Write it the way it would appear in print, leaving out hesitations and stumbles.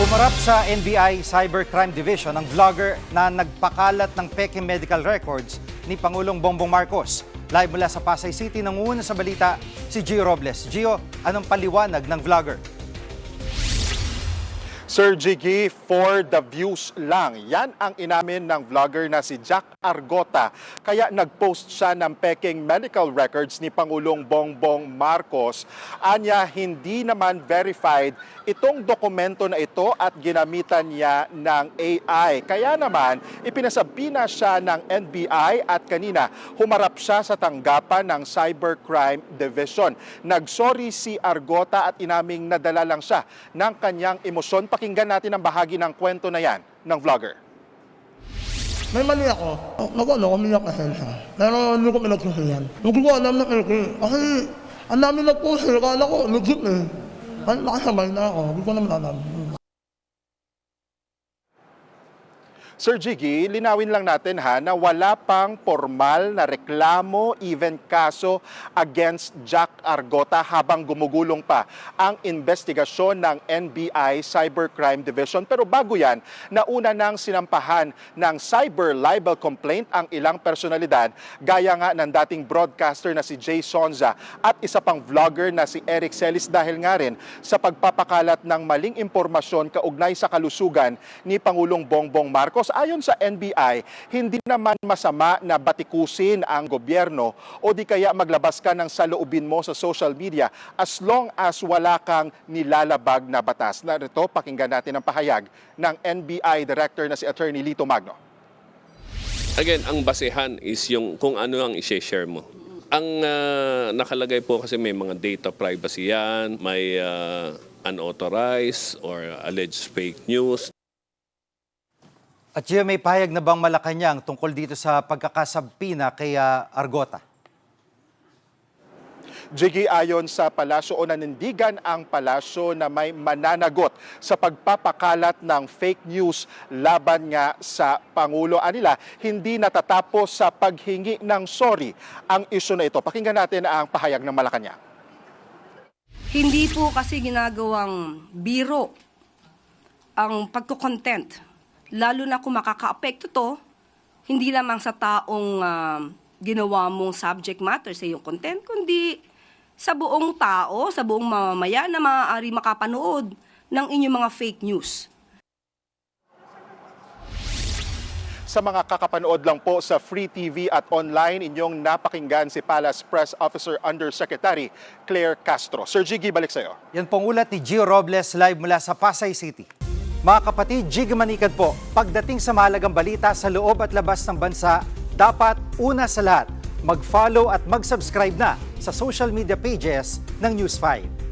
Humarap sa NBI Cybercrime Division ang vlogger na nagpakalat ng peke medical records ni Pangulong Bongbong Marcos. Live mula sa Pasay City, nangunguna sa balita si Gio Robles. Gio, anong paliwanag ng vlogger? Sir Jiggy, for the views lang. Yan ang inamin ng vlogger na si Jack Argota. Kaya nag-post siya ng peking medical records ni Pangulong Bongbong Marcos. Anya, hindi naman verified itong dokumento na ito at ginamitan niya ng AI. Kaya naman, ipinasabi na siya ng NBI at kanina humarap siya sa tanggapan ng Cybercrime Division. Nagsorry si Argota at inaming nadala lang siya ng kanyang emosyon. Pakinggan natin ang bahagi ng kwento na yan ng vlogger. May mali ako. Umiyak na siya. Pero hindi ko pinagsasayan. Hindi ko alam na kilki. Kasi ang dami na po siya. Kala ko, legit eh. Kahit nakasabay na ako, hindi ko naman alam. Sir Jiggy, linawin lang natin na wala pang formal na reklamo, even kaso against Jack Argota habang gumugulong pa ang investigasyon ng NBI Cybercrime Division. Pero bago yan, nauna nang sinampahan ng cyber libel complaint ang ilang personalidad gaya nga ng dating broadcaster na si Jay Sonza at isa pang vlogger na si Eric Celis dahil nga rin sa pagpapakalat ng maling impormasyon kaugnay sa kalusugan ni Pangulong Bongbong Marcos. Ayon sa NBI, hindi naman masama na batikusin ang gobyerno o di kaya maglabas ka ng saloobin mo sa social media as long as wala kang nilalabag na batas. Narito, pakinggan natin ang pahayag ng NBI Director na si Attorney Lito Magno. Again, ang basehan is yung kung ano ang i-share mo. Ang nakalagay po kasi may mga data privacy yan, may unauthorized or alleged fake news. At Gio, may pahayag na bang Malacanang tungkol dito sa pagkakasabpina kay Argota? Jiggy, ayon sa palasyo o nanindigan ang palasyo na may mananagot sa pagpapakalat ng fake news laban nga sa Pangulo. Anila, hindi natatapos sa paghingi ng sorry ang isyu na ito. Pakinggan natin ang pahayag ng Malacanang. Hindi po kasi ginagawang biro ang pagko-content. Lalo na kung makaka-apekto to, hindi lamang sa taong ginawa mong subject matter sa iyong content, kundi sa buong tao, sa buong mamamayan na maaari makapanood ng inyong mga fake news. Sa mga kakapanood lang po sa Free TV at online, inyong napakinggan si Palace Press Officer Undersecretary Claire Castro. Sir Jiggy, balik sa iyo. Yan pong ulat ni Gio Robles live mula sa Pasay City. Mga kapatid, Jiggy Manikad po, pagdating sa mahalagang balita sa loob at labas ng bansa, dapat una sa lahat, mag-follow at mag-subscribe na sa social media pages ng News 5.